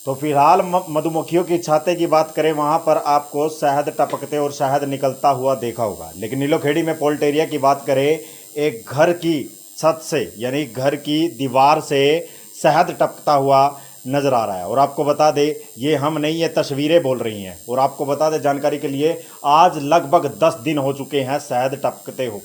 तो फिलहाल मधुमक्खियों की छाते की बात करें, वहां पर आपको शहद टपकते और शहद निकलता हुआ देखा होगा। लेकिन नीलोखेड़ी में पोल्ट एरिया की बात करें, एक घर की छत से यानी घर की दीवार से शहद टपकता हुआ नजर आ रहा है। और आपको बता दें, ये हम नहीं, ये तस्वीरें बोल रही हैं। और आपको बता दें जानकारी के लिए, आज लगभग 10 दिन हो चुके हैं शहद टपकते हो।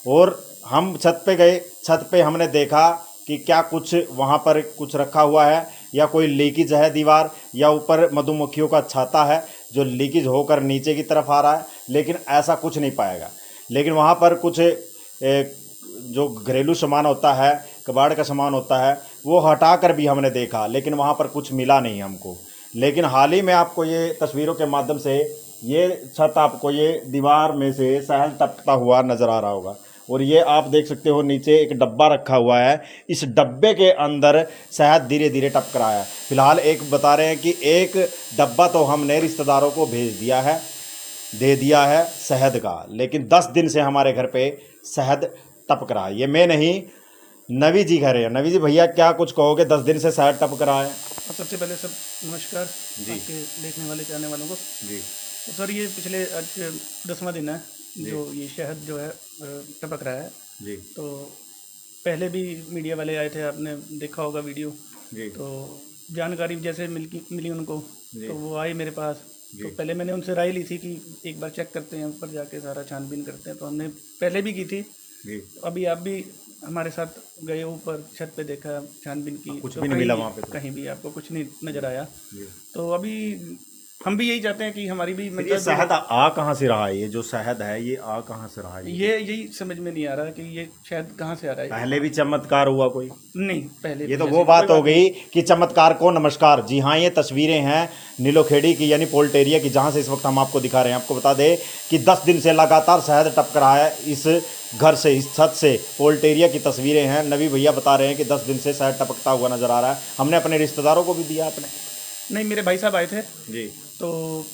और हम छत पे गए, छत पे हमने देखा कि क्या कुछ वहाँ पर कुछ रखा हुआ है या कोई लीकेज है दीवार, या ऊपर मधुमक्खियों का छाता है जो लीकेज होकर नीचे की तरफ आ रहा है, लेकिन ऐसा कुछ नहीं पाएगा। लेकिन वहाँ पर कुछ जो घरेलू सामान होता है, कबाड़ का सामान होता है, वो हटा कर भी हमने देखा, लेकिन वहाँ पर कुछ मिला नहीं हमको। लेकिन हाल ही में आपको ये तस्वीरों के माध्यम से ये छत, आपको ये दीवार में से शहद टपकता हुआ नज़र आ रहा होगा। और ये आप देख सकते हो नीचे एक डब्बा रखा हुआ है, इस डब्बे के अंदर शहद धीरे धीरे टपक रहा है। फिलहाल एक बता रहे हैं कि एक डब्बा तो हमने रिश्तेदारों को भेज दिया है, दे दिया है शहद का, लेकिन 10 दिन से हमारे घर पे शहद टपक रहा है। ये मैं नहीं, नवी जी कह रहे हैं। नवी जी भैया क्या कुछ कहोगे, 10 दिन से शहद टपक रहा है? और सबसे पहले सब नमस्कार जी। आपके देखने वाले चाहने वालों को। जी तो सर ये पिछले आज 10वां दिन है जो ये शहद जो है टपक रहा है। जी तो पहले भी मीडिया वाले आए थे, आपने देखा होगा वीडियो। जी तो जानकारी जैसे मिली उनको, तो वो आए मेरे पास। तो पहले मैंने उनसे राय ली थी कि एक बार चेक करते हैं, ऊपर जाके सारा छानबीन करते हैं। तो हमने पहले भी की थी। जी। अभी आप भी हमारे साथ गए ऊपर छत पे, देखा छानबीन की, कुछ तो भी नहीं मिला वहाँ पे तो? कहीं भी आपको कुछ नहीं नज़र आया। जी। तो अभी हम भी यही चाहते हैं कि हमारी भी फिर ये शहद आ कहाँ से रहा है? ये जो शहद है ये आ कहाँ से रहा है? ये यही समझ में नहीं आ रहा कि ये शहद कहाँ से आ रहा है। पहले भी चमत्कार हुआ कोई? नहीं, पहले ये तो जैसे वो कोई बात हो नहीं। गई कि चमत्कार को नमस्कार। जी हाँ, ये तस्वीरें हैं नीलोखेड़ी की यानी पोल्ट एरिया की, जहाँ से इस वक्त हम आपको दिखा रहे हैं। आपको बता दें कि 10 दिन से लगातार शहद टपक रहा है इस घर से, इस छत से। पोल्ट एरिया की तस्वीरें हैं। नवी भैया बता रहे हैं कि 10 दिन से शहद टपकता हुआ नजर आ रहा है। हमने अपने रिश्तेदारों को भी दिया अपने। नहीं, मेरे भाई साहब आए थे जी। तो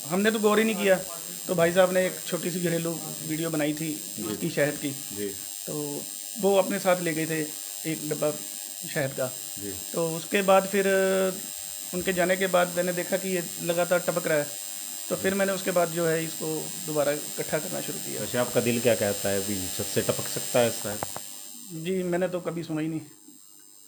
हमने तो गौर ही नहीं किया। तो भाई साहब ने एक छोटी सी घरेलू वीडियो बनाई थी उसकी शहद की। जी तो वो अपने साथ ले गए थे एक डब्बा शहद का। जी। तो उसके बाद फिर उनके जाने के बाद मैंने देखा कि ये लगातार टपक रहा है। तो फिर मैंने उसके बाद जो है इसको दोबारा इकट्ठा करना शुरू किया। वैसे आपका दिल क्या कहता है, अभी छत से टपक सकता है शहद? जी, मैंने तो कभी सुना ही नहीं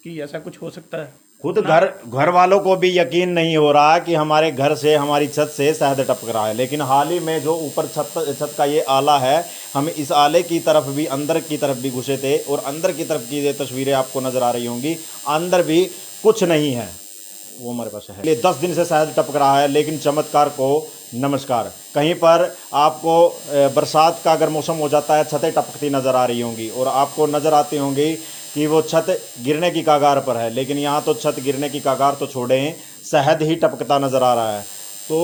कि ऐसा कुछ हो सकता है। खुद घर वालों को भी यकीन नहीं हो रहा कि हमारे घर से, हमारी छत से शहद टपक रहा है। लेकिन हाल ही में जो ऊपर छत का ये आला है, हम इस आले की तरफ भी, अंदर की तरफ भी घुसे थे, और अंदर की तरफ की ये तस्वीरें आपको नज़र आ रही होंगी। अंदर भी कुछ नहीं है, वो हमारे पास है। 10 दिन से शहद टपक रहा है, लेकिन चमत्कार को नमस्कार। कहीं पर आपको बरसात का अगर मौसम हो जाता है, छतें टपकती नज़र आ रही होंगी, और आपको नज़र आती होंगी कि वो छत गिरने की कगार पर है। लेकिन यहाँ तो छत गिरने की कगार तो छोड़ें, शहद ही टपकता नज़र आ रहा है। तो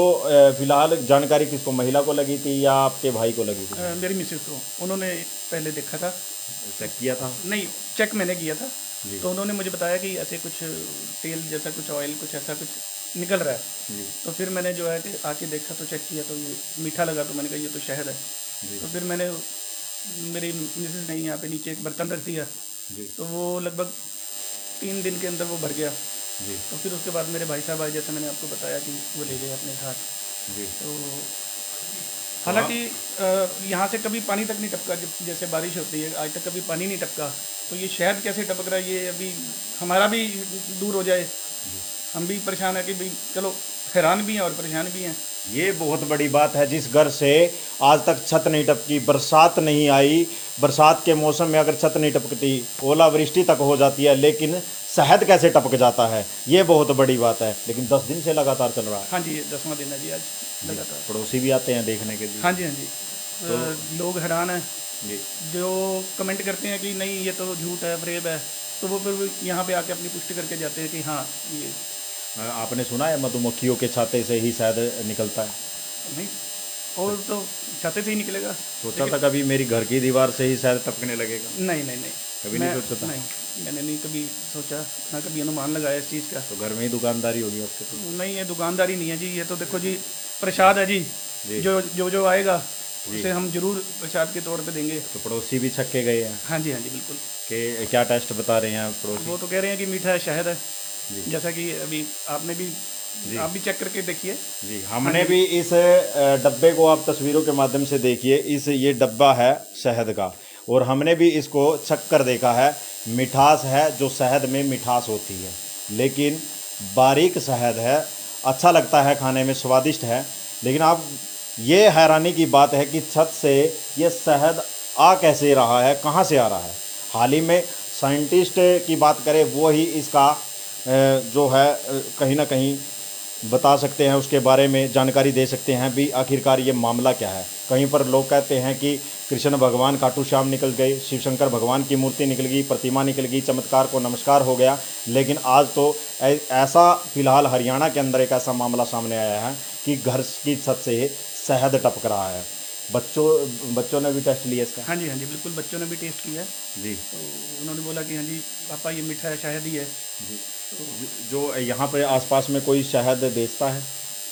फिलहाल जानकारी किसको, महिला को लगी थी या आपके भाई को लगी थी? मेरी मिसेस को, उन्होंने पहले देखा था। चेक किया था? नहीं, चेक मैंने किया था। जी। तो उन्होंने मुझे बताया कि ऐसे कुछ तेल जैसा, कुछ ऑयल, कुछ ऐसा कुछ निकल रहा है। जी। तो फिर मैंने जो है कि आके देखा, तो चेक किया, तो ये मीठा लगा। तो मैंने कहा ये तो शहद है। तो फिर मैंने, मेरी मिसेस ने यहाँ पे नीचे एक बर्तन रख दिया। जी। तो वो लगभग 3 दिन के अंदर वो भर गया। जी। तो फिर उसके बाद मेरे भाई साहब आए, जैसे मैंने आपको बताया कि वो ले गए अपने साथ। जी। तो हालांकि यहाँ से कभी पानी तक नहीं टपका, जब जैसे बारिश होती है आज तक कभी पानी नहीं टपका। तो ये शहद कैसे टपक रहा है, ये अभी हमारा भी दूर हो जाए। हम भी परेशान है कि भाई चलो, हैरान भी हैं और परेशान भी हैं। ये बहुत बड़ी बात है, जिस घर से आज तक छत नहीं टपकी, बरसात नहीं आई, बरसात के मौसम में अगर छत नहीं टपकती, ओलावृष्टि तक हो जाती है, लेकिन शहद कैसे टपक जाता है, ये बहुत बड़ी बात है। लेकिन 10 दिन से लगातार चल रहा है। हाँ जी, ये 10वां दिन है जी आज लगातार। पड़ोसी भी आते हैं देखने के लिए? हाँ जी, हाँ जी। लोग हैरान हैं जी। जो कमेंट करते हैं कि नहीं ये तो झूठ है, फ्रेब है। तो वो फिर यहाँ पे आके अपनी पुष्टि करके जाते हैं कि हाँ ये। आपने सुना है मधुमक्खियों के छाते से ही शहद निकलता है? नहीं, और तो छाते से ही निकलेगा। सोचा था कभी मेरी घर की दीवार से ही शहद टपकने लगेगा? नहीं नहीं नहीं, कभी नहीं सोचा था? नहीं, मैंने नहीं कभी सोचा, ना कभी अनुमान लगाया इस चीज़ का। तो घर में ही दुकानदारी होगी आपके तो? नहीं, ये दुकानदारी नहीं है जी, ये तो देखो जी प्रसाद है जी। जो आएगा उसे हम जरूर प्रसाद के तौर पे देंगे। तो पड़ोसी भी छक्के गए हैं? हाँ जी, हाँ जी, बिल्कुल। कि क्या टेस्ट बता रहे हैं पड़ोसी? वो तो कह रहे हैं कि मीठा है, शहद है। जैसा कि अभी आपने भी जी। आप भी चेक करके देखिए। जी, हमने भी इस डब्बे को आप तस्वीरों के माध्यम से देखिए, ये डब्बा है शहद का, और हमने भी इसको छक कर देखा है। मिठास है, जो शहद में मिठास होती है, लेकिन बारीक शहद है, अच्छा लगता है खाने में, स्वादिष्ट है। लेकिन आप, ये हैरानी की बात है कि छत से ये शहद आ कैसे रहा है, कहाँ से आ रहा है। हाल ही में साइंटिस्ट की बात करें, वो ही इसका जो है कहीं ना कहीं बता सकते हैं, उसके बारे में जानकारी दे सकते हैं भी आखिरकार ये मामला क्या है। कहीं पर लोग कहते हैं कि कृष्ण भगवान खाटू श्याम निकल गए, शिव शंकर भगवान की मूर्ति निकल गई, प्रतिमा निकल गई, चमत्कार को नमस्कार हो गया। लेकिन आज तो ऐसा फिलहाल हरियाणा के अंदर एक ऐसा मामला सामने आया है कि घर की छत से शहद टपक रहा है। बच्चों ने भी टेस्ट लिया इसका। हाँ जी, हाँ जी, बिल्कुल, बच्चों ने भी टेस्ट किया है। जी तो उन्होंने बोला कि हाँ जी पापा ये मीठा है, शहद ही है। जी। जो यहाँ पे आसपास में कोई शहद बेचता है?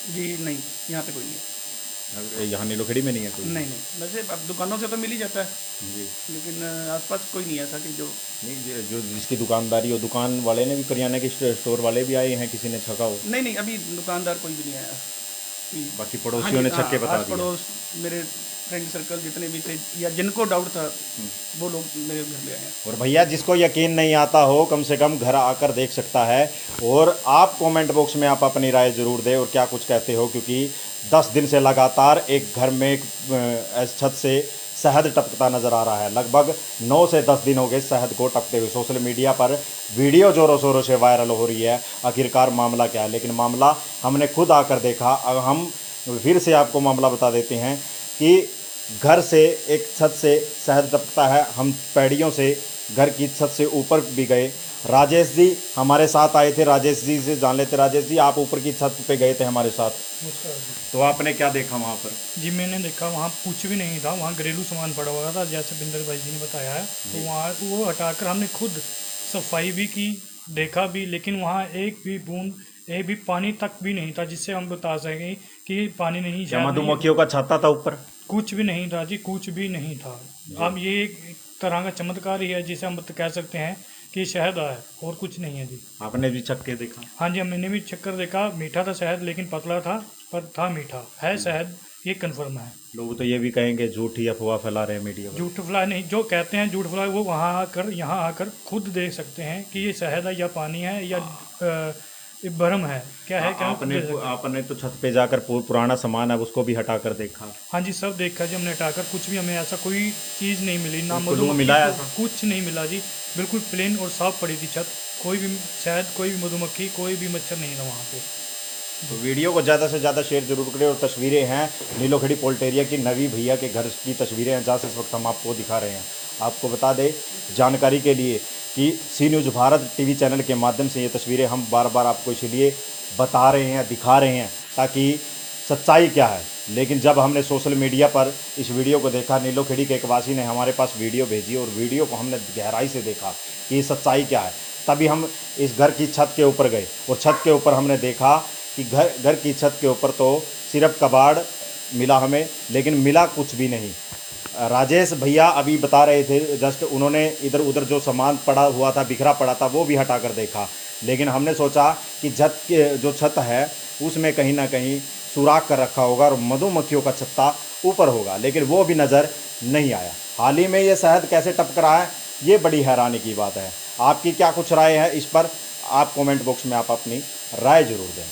जी नहीं, यहाँ पे कोई नहीं है। यहाँ नीलोखेड़ी में नहीं है कोई? नहीं, वैसे अब दुकानों से तो मिल ही जाता है, जी। लेकिन आसपास कोई नहीं है ऐसा कि जो। नहीं, जो जिसकी दुकानदारी हो, दुकान वाले ने भी, करियाने के स्टोर वाले भी आए हैं, किसी ने छका हो? नहीं नहीं, अभी दुकानदार कोई भी नहीं आया कि। बाकी हाँ पड़ोसियों जी, ने छक के हाँ, बता आस दिया। पड़ोस मेरे फ्रेंड सर्कल जितने भी थे या जिनको डाउट था, वो लोग मेरे घर ले आए हैं। और भैया, जिसको यकीन नहीं आता हो, कम से कम घर आकर देख सकता है। और आप कमेंट बॉक्स में आप अपनी राय ज़रूर दें और क्या कुछ कहते हो, क्योंकि 10 दिन से लगातार एक घर में एक छत से शहद टपकता नज़र आ रहा है। लगभग 9 से 10 दिन हो गए शहद को टपकते हुए। सोशल मीडिया पर वीडियो ज़ोरों शोरों से वायरल हो रही है। आखिरकार मामला क्या है, लेकिन मामला हमने खुद आकर देखा। अब हम फिर से आपको मामला बता देते हैं कि घर से, एक छत से शहद टपकता है। हम पैड़ियों से घर की छत से ऊपर भी गए। राजेश जी हमारे साथ आए थे, राजेश जी से जान लेते। राजेश जी, आप ऊपर की छत पे गए थे हमारे साथ, तो आपने क्या देखा वहाँ पर? जी मैंने देखा वहाँ कुछ भी नहीं था, वहाँ घरेलू सामान पड़ा हुआ था जैसे बिंदर भाई जी ने बताया है। तो वहाँ वो हटाकर हमने खुद सफाई भी की, देखा भी, लेकिन वहाँ एक भी बूंद, एक भी पानी तक भी नहीं था जिससे हम बता सकें कि पानी नहीं, क्या शायद नहीं, मधुमक्खियों का छाता था ऊपर? कुछ भी नहीं था जी, कुछ भी नहीं था। अब ये एक तरह का चमत्कार ही है जिसे हम कह सकते हैं कि शहद है, और कुछ नहीं है जी। आपने भी छक के देखा? हाँ जी, मैंने भी चक्कर देखा, मीठा था शहद, लेकिन पतला था, पर था मीठा है शहद, ये कन्फर्म है। लोग तो ये भी कहेंगे झूठी अफवाह फैला रहे हैं मीडिया पर। झूठ फैला नहीं, जो कहते हैं झूठ फैला, वो वहाँ आकर, यहाँ आकर खुद देख सकते हैं कि ये शहद है या पानी है या भरम है, क्या है, क्या आपने तो छत पे जाकर पुराना सामान है उसको भी हटा कर देखा? हाँ जी, सब देखा जी हमने हटाकर, कुछ भी हमें ऐसा कोई चीज़ नहीं मिली, ना कुछ मिला है ऐसा? कुछ नहीं मिला जी, बिल्कुल प्लेन और साफ पड़ी थी छत। कोई भी शहद, कोई भी मधुमक्खी, कोई भी मच्छर नहीं था वहाँ पे। तो वीडियो को ज़्यादा से ज़्यादा शेयर जरूर करें। और तस्वीरें हैं नीलोखेड़ी पोल्ट एरिया की, नवी भैया के घर की तस्वीरें हैं, जहाँ से इस वक्त हम आपको दिखा रहे हैं। आपको बता दें जानकारी के लिए कि सी न्यूज़ भारत टीवी चैनल के माध्यम से ये तस्वीरें हम बार बार आपको इसलिए बता रहे हैं, दिखा रहे हैं, ताकि सच्चाई क्या है। लेकिन जब हमने सोशल मीडिया पर इस वीडियो को देखा, नीलोखेड़ी के एक वासी ने हमारे पास वीडियो भेजी और वीडियो को हमने गहराई से देखा कि सच्चाई क्या है, तभी हम इस घर की छत के ऊपर गए। और छत के ऊपर हमने देखा कि घर की छत के ऊपर तो सिर्फ कबाड़ मिला हमें, लेकिन मिला कुछ भी नहीं। राजेश भैया अभी बता रहे थे जस्ट, उन्होंने इधर उधर जो सामान पड़ा हुआ था, बिखरा पड़ा था, वो भी हटा कर देखा। लेकिन हमने सोचा कि जो छत है उसमें कहीं ना कहीं सुराख कर रखा होगा और मधुमक्खियों का छत्ता ऊपर होगा, लेकिन वो भी नज़र नहीं आया। हाल ही में ये शहद कैसे टपक रहा है, ये बड़ी हैरानी की बात है। आपकी क्या कुछ राय है इस पर, आप कमेंट बॉक्स में आप अपनी राय जरूर दें।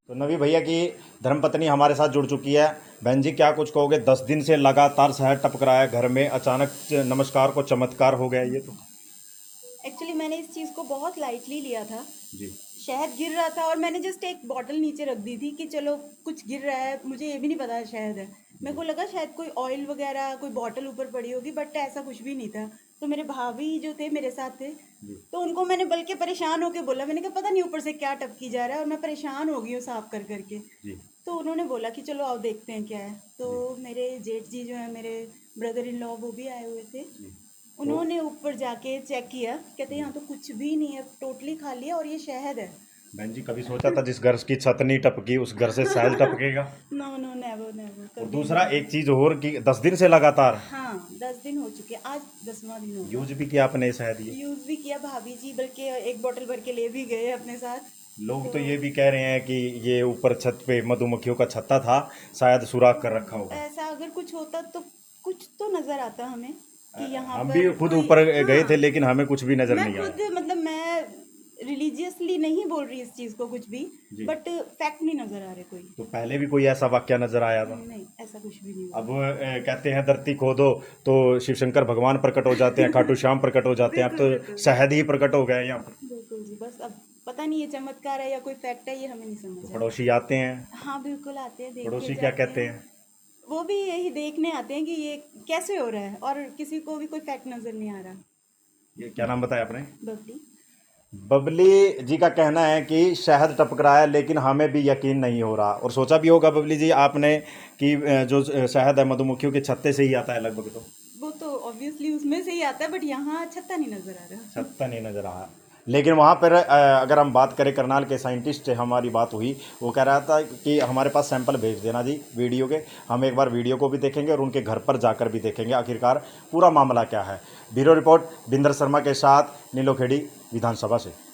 तो नवी भैया की धर्मपत्नी हमारे साथ जुड़ चुकी है। बहन जी, क्या कुछ कहोगे? 10 दिन से लगातार शहद टपक रहा है घर में, अचानक नमस्कार को चमत्कार हो गया ये तो। एक्चुअली मैंने इस चीज़ को बहुत लाइटली लिया था। जी। शहद गिर रहा था और मैंने जस्ट एक बॉटल नीचे रख दी थी कि चलो कुछ गिर रहा है, मुझे ये भी नहीं पता शहद है। मेरे को लगा शायद कोई ऑयल वगैरह, कोई बॉटल ऊपर पड़ी होगी, बट ऐसा कुछ भी नहीं था। तो मेरे भाभी जो थे मेरे साथ थे, तो उनको मैंने बल्कि परेशान होकर बोला, मैंने कहा पता नहीं ऊपर से क्या टपकी जा रहा है और मैं परेशान हो गई हूँ साफ कर करके। तो उन्होंने बोला कि चलो आओ देखते हैं क्या है। तो मेरे जेठ जी जो है, मेरे ब्रदर इन लॉ, वो भी आए हुए थे। उन्होंने ऊपर जाके चेक किया, कहते यहाँ तो कुछ भी नहीं है, टोटली खाली है और ये शहद है। बहन जी, कभी सोचा था जिस घर की छत नहीं टपकी उस घर से शहद टपकेगा? No no, never never. और दूसरा एक चीज और कि 10 दिन से लगातार। हाँ, 10 दिन हो चुके, आज 10वां दिन हो गया। यूज भी किया आपने शहद ये? यूज़ भी किया भाभी जी, बल्कि एक बोतल भर के ले भी गए अपने साथ। लोग तो ये भी कह रहे हैं कि ये ऊपर छत पे मधुमक्खियों का छत्ता था, शायद सुराख कर रखा होगा। ऐसा अगर कुछ होता तो कुछ तो नजर आता हमें कि यहाँ हम पर भी खुद कोई- ऊपर गए हाँ, थे, लेकिन हमें कुछ भी नजर मैं नहीं आया। खुद मतलब मैं रिलीजियसली नहीं बोल रही इस चीज को कुछ भी, जी। बट फैक्ट नहीं नजर आ रहे कोई। तो पहले भी कोई ऐसा वाक्य नजर आया था? नहीं, ऐसा कुछ भी नहीं हुआ। अब कहते हैं धरती खोदो तो शिव शंकर भगवान प्रकट हो जाते हैं, खाटू श्याम प्रकट हो जाते हैं, अब बिल्कुल, तो बिल्कुल। शहद ही प्रकट हो गए यहाँ पर। बिल्कुल जी, बस अब पता नहीं ये चमत्कार है या कोई फैक्ट है, ये हमें नहीं समझ तो आ पड़ोसी आते हैं, रहा। हाँ बिल्कुल आते हैं, देख के पड़ोसी क्या जाते कहते हैं? वो भी यही देखने आते हैं कि ये कैसे हो रहा है, और किसी को भी कोई फैक्ट नजर नहीं आ रहा। ये क्या नाम बताया आपने? बबली। बबली जी का कहना है कि शहद टपक रहा है, लेकिन हमें भी यकीन नहीं हो रहा। और सोचा भी होगा बबली जी आपने कि जो शहद है मधुमक्खियों के छत्ते से ही आता है लगभग, तो वो तो ऑब्वियसली उसमें से ही आता है, बट यहाँ छत्ता नहीं नजर आ रहा। छत्ता नहीं नजर आया। लेकिन वहाँ पर अगर हम बात करें, करनाल के साइंटिस्ट से हमारी बात हुई, वो कह रहा था कि हमारे पास सैंपल भेज देना जी वीडियो के, हम एक बार वीडियो को भी देखेंगे और उनके घर पर जाकर भी देखेंगे आखिरकार पूरा मामला क्या है। ब्यूरो रिपोर्ट बिंदर शर्मा के साथ नीलो खेड़ी विधानसभा से।